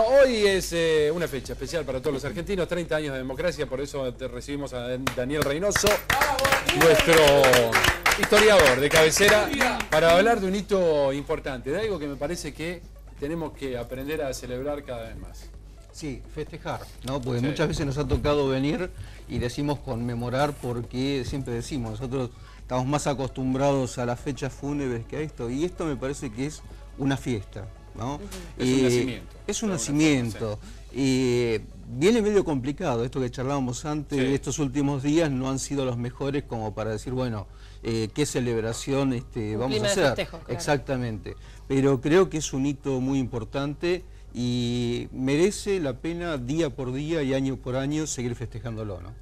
Hoy es una fecha especial para todos los argentinos, 30 años de democracia, por eso recibimos a Daniel Reynoso, nuestro historiador de cabecera, para hablar de un hito importante, de algo que me parece que tenemos que aprender a celebrar cada vez más. Sí, festejar, ¿no? Porque muchas veces nos ha tocado venir y decimos conmemorar porque siempre decimos, nosotros estamos más acostumbrados a las fechas fúnebres que a esto, y esto me parece que es una fiesta, ¿no? Es un nacimiento. Es un nacimiento. Viene medio complicado, esto que charlábamos antes, estos últimos días no han sido los mejores como para decir, bueno, qué celebración vamos a hacer. Festejo, claro. Exactamente. Pero creo que es un hito muy importante y merece la pena día por día y año por año seguir festejándolo, ¿no?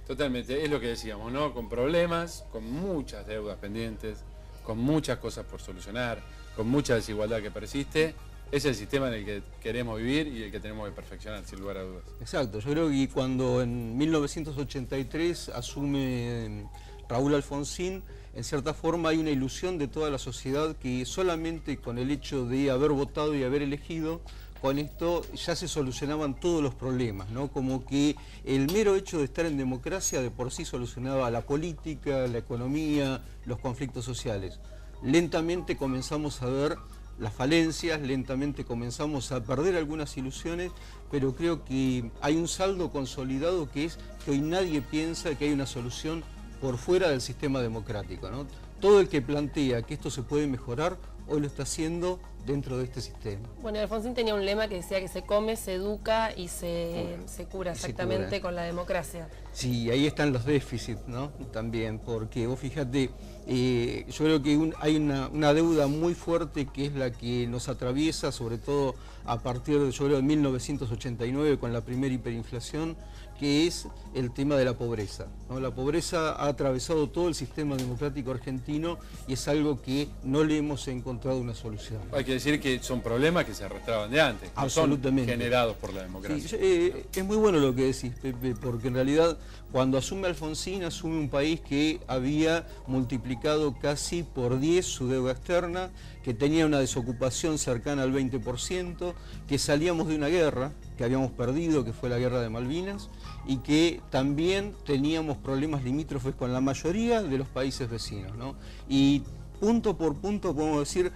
Totalmente, es lo que decíamos, ¿no? Con problemas, con muchas deudas pendientes, con muchas cosas por solucionar, con mucha desigualdad que persiste. Es el sistema en el que queremos vivir y el que tenemos que perfeccionar, sin lugar a dudas. Exacto, yo creo que cuando en 1983 asume Raúl Alfonsín, en cierta forma hay una ilusión de toda la sociedad que solamente con el hecho de haber votado y haber elegido, con esto ya se solucionaban todos los problemas, ¿no? Como que el mero hecho de estar en democracia de por sí solucionaba la política, la economía, los conflictos sociales. Lentamente comenzamos a ver las falencias, lentamente comenzamos a perder algunas ilusiones, pero creo que hay un saldo consolidado que es que hoy nadie piensa que hay una solución por fuera del sistema democrático, ¿no? Todo el que plantea que esto se puede mejorar, hoy lo está haciendo dentro de este sistema. Bueno, Alfonsín tenía un lema que decía que se come, se educa y se cura exactamente con la democracia. Sí, ahí están los déficits, ¿no? También, porque vos fíjate, yo creo que hay una deuda muy fuerte que es la que nos atraviesa, sobre todo a partir de, yo creo, de 1989 con la primera hiperinflación, que es el tema de la pobreza, ¿no? La pobreza ha atravesado todo el sistema democrático argentino y es algo que no le hemos encontrado una solución. Hay que decir que son problemas que se arrastraban de antes, no son generados por la democracia. Sí, es muy bueno lo que decís, Pepe, porque en realidad cuando asume Alfonsín, asume un país que había multiplicado casi por 10 su deuda externa, que tenía una desocupación cercana al 20%, que salíamos de una guerra que habíamos perdido, que fue la guerra de Malvinas, y que también teníamos problemas limítrofes con la mayoría de los países vecinos, ¿no? Y punto por punto podemos decir,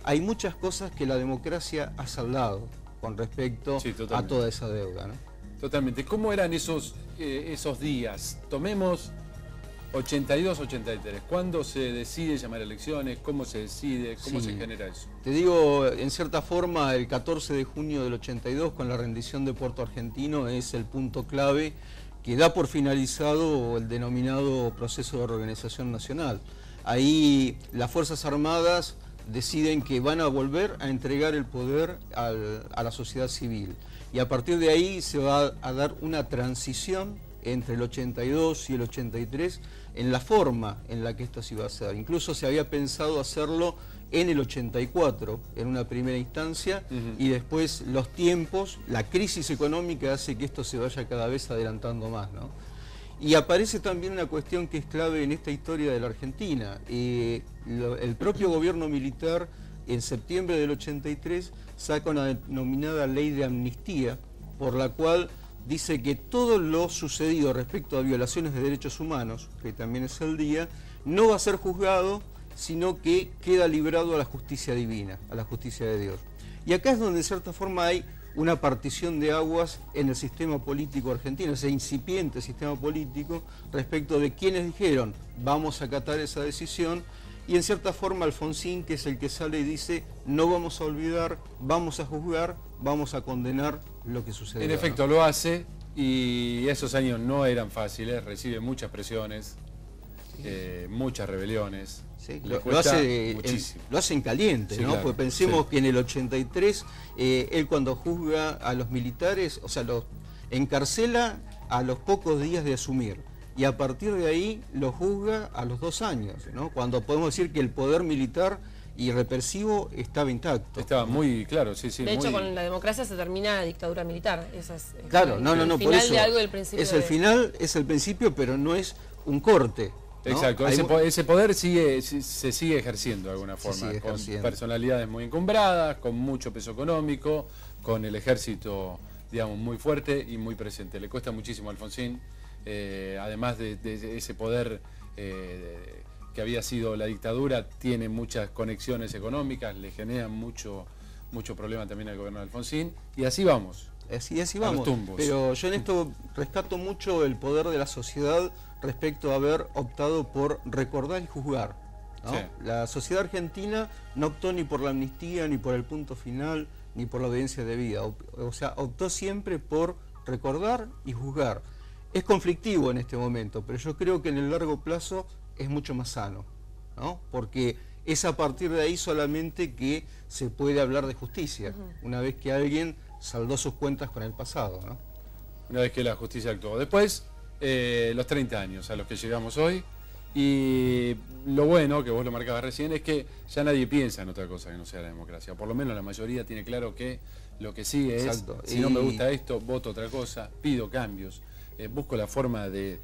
hay muchas cosas que la democracia ha saldado con respecto a toda esa deuda, ¿no? Totalmente. ¿Cómo eran esos días? Tomemos 82-83. ¿Cuándo se decide llamar elecciones? ¿Cómo se decide? ¿Cómo se genera eso? Te digo, en cierta forma, el 14 de junio del 82, con la rendición de Puerto Argentino, es el punto clave que da por finalizado el denominado proceso de reorganización nacional. Ahí las Fuerzas Armadas deciden que van a volver a entregar el poder a la sociedad civil. Y a partir de ahí se va a dar una transición entre el 82 y el 83 en la forma en la que esto se iba a hacer. Incluso se había pensado hacerlo en el 84, en una primera instancia, y después los tiempos, la crisis económica hace que esto se vaya cada vez adelantando más, ¿no? Y aparece también una cuestión que es clave en esta historia de la Argentina. El propio gobierno militar, en septiembre del 83, saca una denominada ley de amnistía, por la cual dice que todo lo sucedido respecto a violaciones de derechos humanos, que también es el día, no va a ser juzgado, sino que queda librado a la justicia divina, a la justicia de Dios. Y acá es donde, de cierta forma, hay una partición de aguas en el sistema político argentino, ese incipiente sistema político, respecto de quienes dijeron, vamos a acatar esa decisión, y en cierta forma Alfonsín, que es el que sale y dice, no vamos a olvidar, vamos a juzgar, vamos a condenar lo que sucedió. En efecto, ¿no? Lo hace, y esos años no eran fáciles, recibe muchas presiones, muchas rebeliones. Sí, lo hace en caliente, sí, ¿no? Claro, porque pensemos que en el 83, él cuando juzga a los militares, o sea, los encarcela a los pocos días de asumir. Y a partir de ahí lo juzga a los 2 años, ¿no? Cuando podemos decir que el poder militar y represivo estaba intacto. Estaba muy claro, sí. De hecho, con la democracia se termina la dictadura militar. Eso es claro, el final de algo del principio. Es el final, es el principio, pero no es un corte, ¿no? Exacto, ese poder se sigue ejerciendo de alguna forma, con personalidades muy encumbradas, con mucho peso económico, con el ejército, digamos, muy fuerte y muy presente. Le cuesta muchísimo a Alfonsín, además de ese poder que había sido la dictadura, tiene muchas conexiones económicas, le generan mucho problema también al gobierno de Alfonsín, y así vamos. Así vamos, pero yo en esto rescato mucho el poder de la sociedad respecto a haber optado por recordar y juzgar, ¿no? Sí. La sociedad argentina no optó ni por la amnistía, ni por el punto final, ni por la obediencia debida, o sea, optó siempre por recordar y juzgar. Es conflictivo en este momento, pero yo creo que en el largo plazo es mucho más sano, ¿no? Porque es a partir de ahí solamente que se puede hablar de justicia, una vez que alguien saldó sus cuentas con el pasado, ¿no? Una vez que la justicia actuó. Después, los 30 años a los que llegamos hoy, y lo bueno, que vos lo marcabas recién, es que ya nadie piensa en otra cosa que no sea la democracia. Por lo menos la mayoría tiene claro que lo que sigue es, si no me gusta esto, voto otra cosa, pido cambios, busco la forma de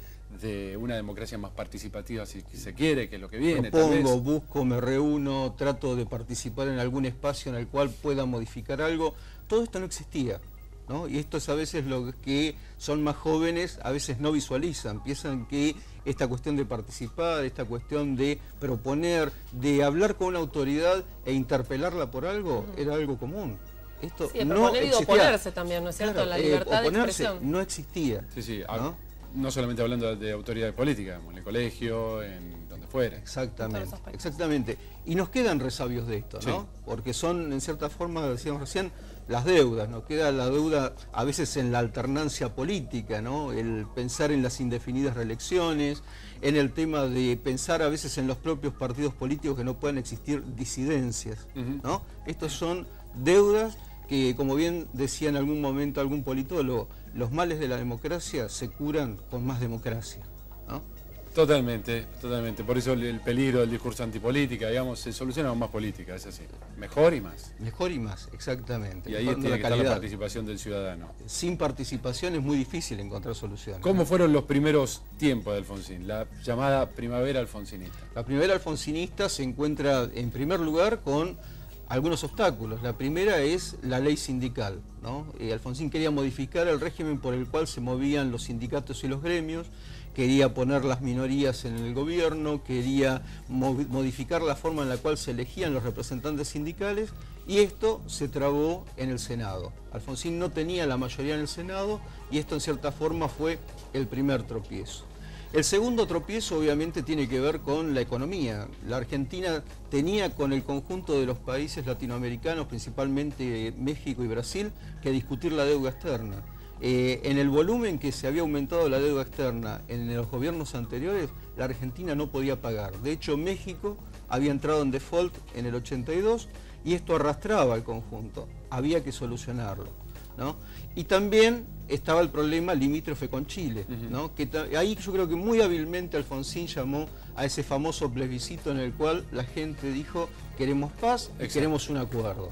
una democracia más participativa, si se quiere, que es lo que viene. Propongo, busco, me reúno, trato de participar en algún espacio en el cual pueda modificar algo. Todo esto no existía, ¿no? Y esto es a veces lo que son más jóvenes, a veces no visualizan, piensan que esta cuestión de participar, esta cuestión de proponer, de hablar con una autoridad e interpelarla por algo, era algo común. Esto sí, no proponer existía. Y oponerse también, ¿no es cierto? Claro, la libertad de expresión. No existía. Sí, sí. ¿No? No solamente hablando de autoridades políticas, en el colegio, en donde fuera. Exactamente, exactamente. Y nos quedan resabios de esto, ¿no? Sí. Porque son, en cierta forma, decíamos recién, las deudas. Nos queda la deuda a veces en la alternancia política, ¿no? El pensar en las indefinidas reelecciones, en el tema de pensar a veces en los propios partidos políticos que no puedan existir disidencias, ¿no? Estos son deudas que, como bien decía en algún momento algún politólogo, los males de la democracia se curan con más democracia, ¿no? Totalmente, totalmente. Por eso el peligro del discurso antipolítica, digamos, se soluciona con más política, es así. Mejor y más. Mejor y más, exactamente. Y ahí tiene que estar la participación del ciudadano. Sin participación es muy difícil encontrar soluciones. ¿Cómo fueron los primeros tiempos de Alfonsín? La llamada primavera alfonsinista. La primavera alfonsinista se encuentra, en primer lugar, con algunos obstáculos. La primera es la ley sindical, ¿no? Alfonsín quería modificar el régimen por el cual se movían los sindicatos y los gremios, quería poner las minorías en el gobierno, quería modificar la forma en la cual se elegían los representantes sindicales, y esto se trabó en el Senado. Alfonsín no tenía la mayoría en el Senado y esto en cierta forma fue el primer tropiezo. El segundo tropiezo obviamente tiene que ver con la economía. La Argentina tenía con el conjunto de los países latinoamericanos, principalmente México y Brasil, que discutir la deuda externa. En el volumen que se había aumentado la deuda externa en los gobiernos anteriores, la Argentina no podía pagar. De hecho, México había entrado en default en el 82 y esto arrastraba al conjunto. Había que solucionarlo, ¿no? Y también estaba el problema limítrofe con Chile, ¿no? Que ahí yo creo que muy hábilmente Alfonsín llamó a ese famoso plebiscito en el cual la gente dijo queremos paz y queremos un acuerdo,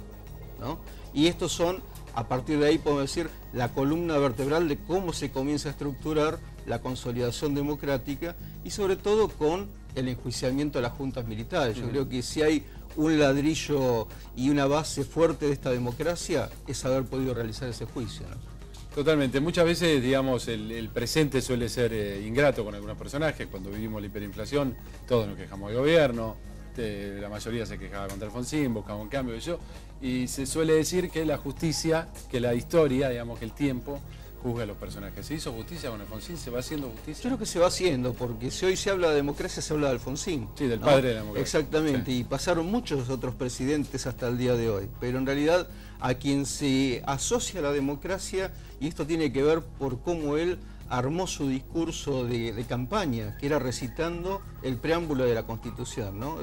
¿no? Y estos son, a partir de ahí podemos decir, la columna vertebral de cómo se comienza a estructurar la consolidación democrática y sobre todo con el enjuiciamiento de las juntas militares. Yo creo que si hay un ladrillo y una base fuerte de esta democracia es haber podido realizar ese juicio, ¿no? Totalmente. Muchas veces, digamos, el presente suele ser ingrato con algunos personajes. Cuando vivimos la hiperinflación, todos nos quejamos del gobierno, la mayoría se quejaba contra Alfonsín, buscaba un cambio y se suele decir que la justicia, que la historia, digamos, que el tiempo juzga a los personajes. ¿Se hizo justicia con Alfonsín? ¿Se va haciendo justicia? Yo creo que se va haciendo, porque si hoy se habla de democracia, se habla de Alfonsín. Sí, del padre de la democracia. Exactamente, sí. Y pasaron muchos otros presidentes hasta el día de hoy. Pero en realidad, a quien se asocia a la democracia, y esto tiene que ver por cómo él armó su discurso de campaña, que era recitando el preámbulo de la Constitución, ¿no?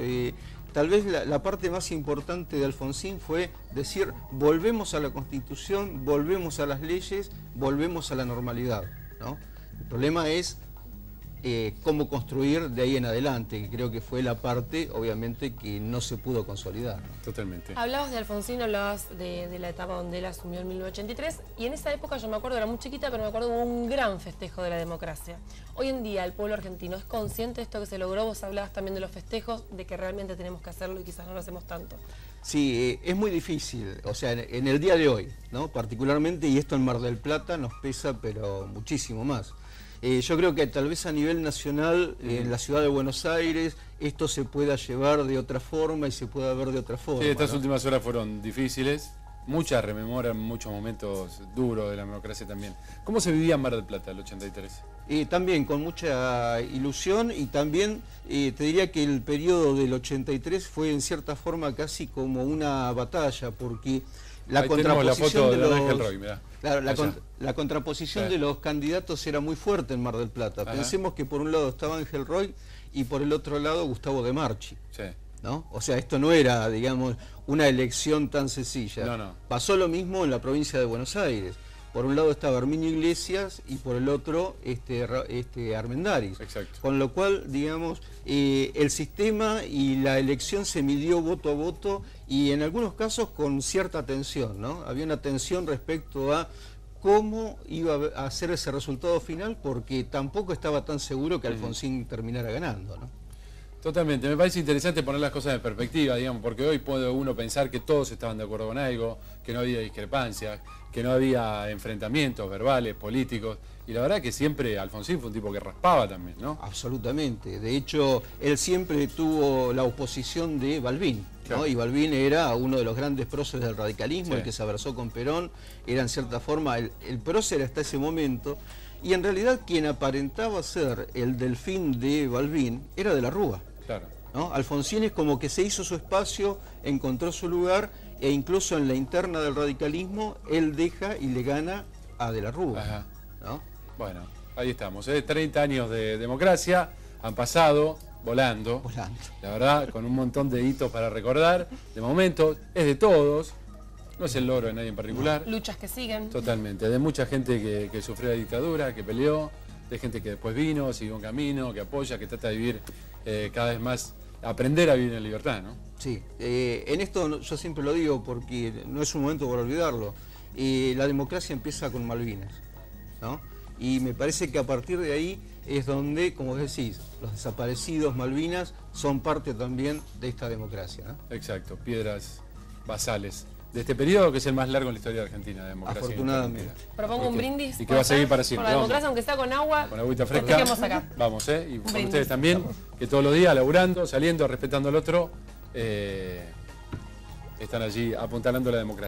Tal vez la parte más importante de Alfonsín fue decir, volvemos a la Constitución, volvemos a las leyes, volvemos a la normalidad, ¿no? El problema es cómo construir de ahí en adelante, que creo que fue la parte, obviamente, que no se pudo consolidar, ¿no? Totalmente. Hablabas de Alfonsín, hablabas de la etapa donde él asumió en 1983, y en esa época yo me acuerdo, era muy chiquita, pero me acuerdo hubo un gran festejo de la democracia. Hoy en día el pueblo argentino es consciente de esto que se logró, vos hablabas también de los festejos, de que realmente tenemos que hacerlo y quizás no lo hacemos tanto. Sí, es muy difícil, o sea, en el día de hoy, ¿no? Particularmente, y esto en Mar del Plata nos pesa, pero muchísimo más. Yo creo que tal vez a nivel nacional, en la ciudad de Buenos Aires, esto se pueda llevar de otra forma y se pueda ver de otra forma. Sí, estas ¿no? últimas horas fueron difíciles. Muchas rememoran muchos momentos duros de la democracia también. ¿Cómo se vivía en Mar del Plata el 83? También con mucha ilusión, y también te diría que el periodo del 83 fue en cierta forma casi como una batalla, porque la contraposición de los... Ángel Roy, mirá. Claro, la contraposición de los candidatos era muy fuerte en Mar del Plata. Ajá. Pensemos que por un lado estaba Ángel Roy y por el otro lado Gustavo De Marchi. Sí. ¿No? O sea, esto no era, digamos, una elección tan sencilla. No. Pasó lo mismo en la provincia de Buenos Aires. Por un lado estaba Herminio Iglesias y por el otro Armendáriz. Exacto. Con lo cual, digamos, el sistema y la elección se midió voto a voto, y en algunos casos con cierta tensión, ¿no? Había una tensión respecto a cómo iba a ser ese resultado final, porque tampoco estaba tan seguro que Alfonsín terminara ganando, ¿no? Totalmente, me parece interesante poner las cosas en perspectiva, digamos, porque hoy puede uno pensar que todos estaban de acuerdo con algo, que no había discrepancias, que no había enfrentamientos verbales, políticos, y la verdad que siempre Alfonsín fue un tipo que raspaba también, ¿no? Absolutamente, de hecho, él siempre tuvo la oposición de Balbín, ¿no? Claro. Y Balbín era uno de los grandes próceres del radicalismo, Sí. el que se abrazó con Perón, era en cierta forma el prócer hasta ese momento, y en realidad quien aparentaba ser el delfín de Balbín era de la Rúa. Claro. ¿No? Alfonsín es como que se hizo su espacio, encontró su lugar, e incluso en la interna del radicalismo él deja y le gana a De la Rúa. Ajá. ¿No? Bueno, ahí estamos, 30 años de democracia, han pasado volando. La verdad, con un montón de hitos para recordar. De momento, es de todos, no es el logro de nadie en particular. Luchas que siguen. Totalmente, de mucha gente que sufrió la dictadura, que peleó, de gente que después vino, siguió un camino, que apoya, que trata de vivir cada vez más, aprender a vivir en libertad, ¿no? Sí, en esto yo siempre lo digo porque no es un momento para olvidarlo. La democracia empieza con Malvinas, ¿no? Y me parece que a partir de ahí es donde, como decís, los desaparecidos, Malvinas, son parte también de esta democracia, ¿no? Exacto, piedras basales de este periodo, que es el más largo en la historia de Argentina, de democracia. Afortunadamente. Propongo un brindis. Y que va a seguir para siempre. Por la Vamos. democracia, aunque sea con agua. Con agüita fresca. Festejemos acá. Vamos, y con brindis. ustedes también, que todos los días laburando, saliendo, respetando al otro, están allí apuntalando la democracia.